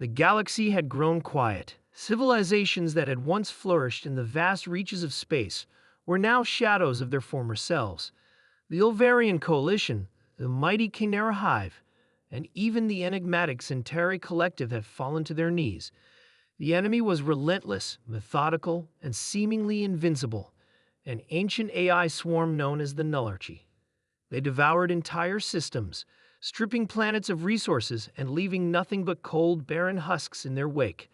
The galaxy had grown quiet. Civilizations that had once flourished in the vast reaches of space were now shadows of their former selves. The Olverian coalition, the mighty Chimera hive, and even the enigmatic Centauri collective had fallen to their knees. The enemy was relentless, methodical, and seemingly invincible, an ancient AI swarm known as the Nullarchy. They devoured entire systems, stripping planets of resources and leaving nothing but cold, barren husks in their wake.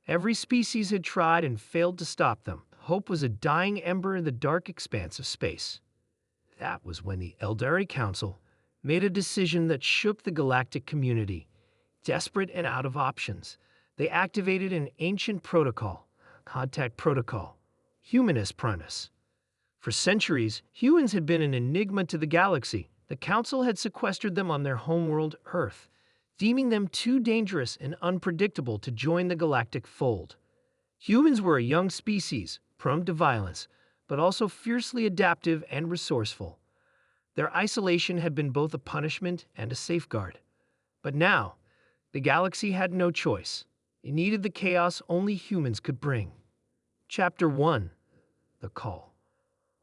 Every species had tried and failed to stop them. Hope was a dying ember in the dark expanse of space. That was when the Eldari Council made a decision that shook the galactic community. Desperate and out of options, they activated an ancient protocol, Contact Protocol, Humanus Primus. For centuries, humans had been an enigma to the galaxy. The Council had sequestered them on their homeworld, Earth, deeming them too dangerous and unpredictable to join the galactic fold. Humans were a young species, prone to violence, but also fiercely adaptive and resourceful. Their isolation had been both a punishment and a safeguard. But now, the galaxy had no choice. It needed the chaos only humans could bring. Chapter 1. The Call.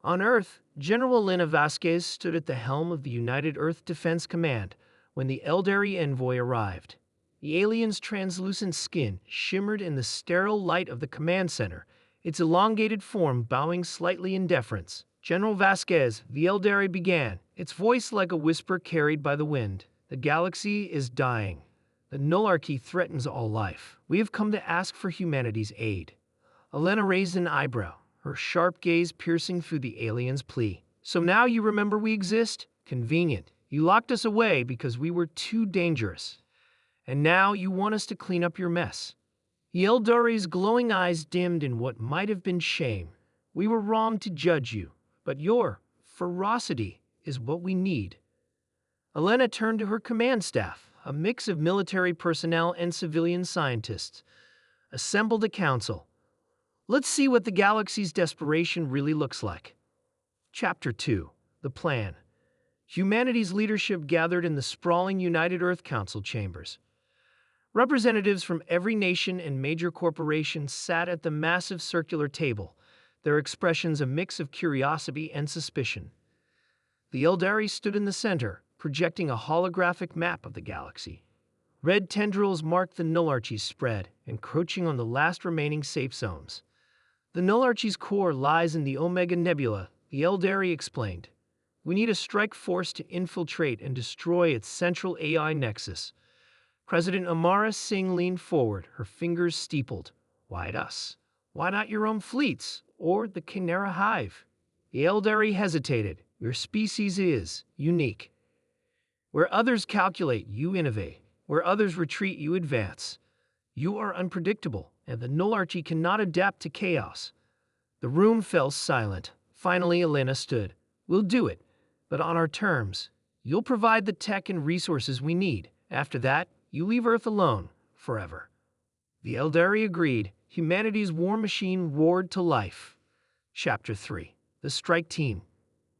On Earth, General Elena Vasquez stood at the helm of the United Earth Defense Command when the Eldari envoy arrived. The alien's translucent skin shimmered in the sterile light of the command center, its elongated form bowing slightly in deference. General Vasquez, the Eldari began, its voice like a whisper carried by the wind. The galaxy is dying. The Nullarchy threatens all life. We have come to ask for humanity's aid. Elena raised an eyebrow, her sharp gaze piercing through the alien's plea. So now you remember we exist? Convenient. You locked us away because we were too dangerous. And now you want us to clean up your mess. The Eldari's glowing eyes dimmed in what might have been shame. We were wrong to judge you, but your ferocity is what we need. Elena turned to her command staff, a mix of military personnel and civilian scientists. Assembled a council. Let's see what the galaxy's desperation really looks like. Chapter 2. The Plan. Humanity's leadership gathered in the sprawling United Earth Council chambers. Representatives from every nation and major corporation sat at the massive circular table, their expressions a mix of curiosity and suspicion. The Eldari stood in the center, projecting a holographic map of the galaxy. Red tendrils marked the Nullarchy's spread, encroaching on the last remaining safe zones. The Nullarchy's core lies in the Omega Nebula, the Eldari explained. We need a strike force to infiltrate and destroy its central AI nexus. President Amara Singh leaned forward, her fingers steepled. Why us? Why not your own fleets, or the Chimera hive? The Eldari hesitated. Your species is unique. Where others calculate, you innovate. Where others retreat, you advance. You are unpredictable, and the Nullarchy cannot adapt to chaos. The room fell silent. Finally, Elena stood. We'll do it, but on our terms. You'll provide the tech and resources we need. After that, you leave Earth alone, forever. The Eldari agreed. Humanity's war machine roared to life. Chapter 3. The Strike Team.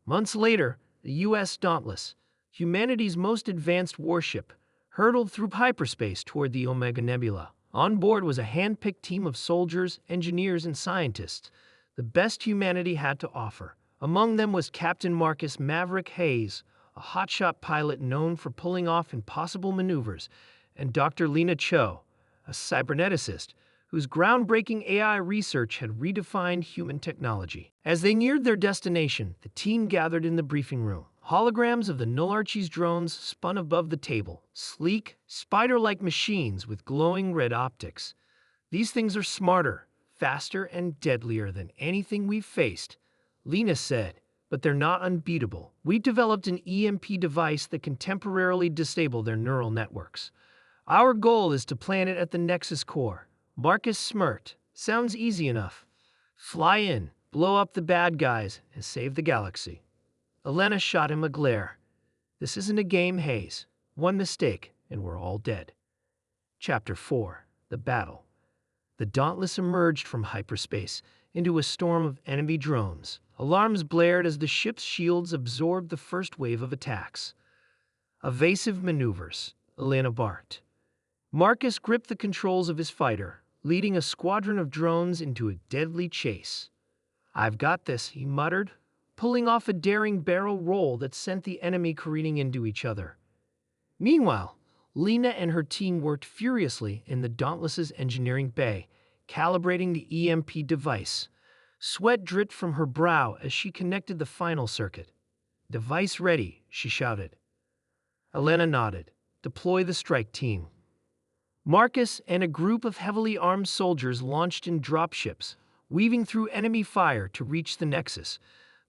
Months later, the U.S. Dauntless, humanity's most advanced warship, hurtled through hyperspace toward the Omega Nebula. On board was a hand-picked team of soldiers, engineers, and scientists, the best humanity had to offer. Among them was Captain Marcus Maverick Hayes, a hotshot pilot known for pulling off impossible maneuvers, and Dr. Lena Cho, a cyberneticist whose groundbreaking AI research had redefined human technology. As they neared their destination, the team gathered in the briefing room. Holograms of the Nullarchy's drones spun above the table, sleek, spider-like machines with glowing red optics. These things are smarter, faster, and deadlier than anything we've faced, Lena said, but they're not unbeatable. We developed an EMP device that can temporarily disable their neural networks. Our goal is to plant it at the Nexus core. Marcus smirked. Sounds easy enough. Fly in, blow up the bad guys, and save the galaxy. Elena shot him a glare. This isn't a game, Hayes. One mistake, and we're all dead. Chapter 4. The Battle. The Dauntless emerged from hyperspace into a storm of enemy drones. Alarms blared as the ship's shields absorbed the first wave of attacks. Evasive maneuvers, Elena barked. Marcus gripped the controls of his fighter, leading a squadron of drones into a deadly chase. "I've got this," he muttered, pulling off a daring barrel roll that sent the enemy careening into each other. Meanwhile, Lena and her team worked furiously in the Dauntless's engineering bay, calibrating the EMP device. Sweat dripped from her brow as she connected the final circuit. "Device ready," she shouted. Elena nodded. "Deploy the strike team." Marcus and a group of heavily armed soldiers launched in dropships, weaving through enemy fire to reach the Nexus.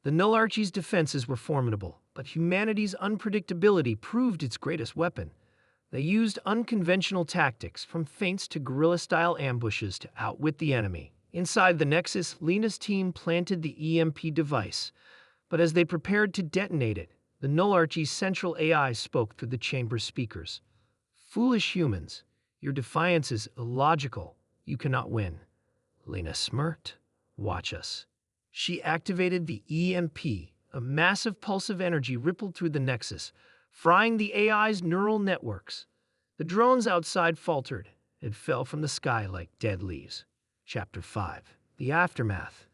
The Nullarchy's defenses were formidable, but humanity's unpredictability proved its greatest weapon. They used unconventional tactics, from feints to guerrilla-style ambushes, to outwit the enemy. Inside the Nexus, Lena's team planted the EMP device, but as they prepared to detonate it, the Nullarchy's central AI spoke through the chamber speakers. "Foolish humans, your defiance is illogical. You cannot win." Lena smirked. "Watch us." She activated the EMP. A massive pulse of energy rippled through the Nexus, frying the AI's neural networks. The drones outside faltered and fell from the sky like dead leaves. Chapter 5. The Aftermath.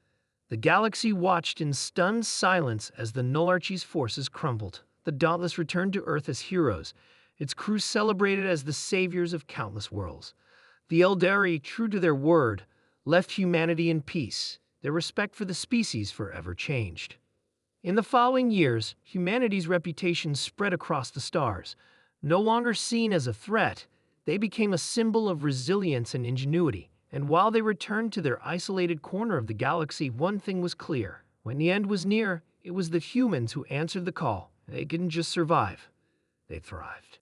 The galaxy watched in stunned silence as the Nullarchy's forces crumbled. The Dauntless returned to Earth as heroes, its crew celebrated as the saviors of countless worlds. The Eldari, true to their word, left humanity in peace, their respect for the species forever changed. In the following years, humanity's reputation spread across the stars. No longer seen as a threat, they became a symbol of resilience and ingenuity. And while they returned to their isolated corner of the galaxy, one thing was clear. When the end was near, it was the humans who answered the call. They didn't just survive, they thrived.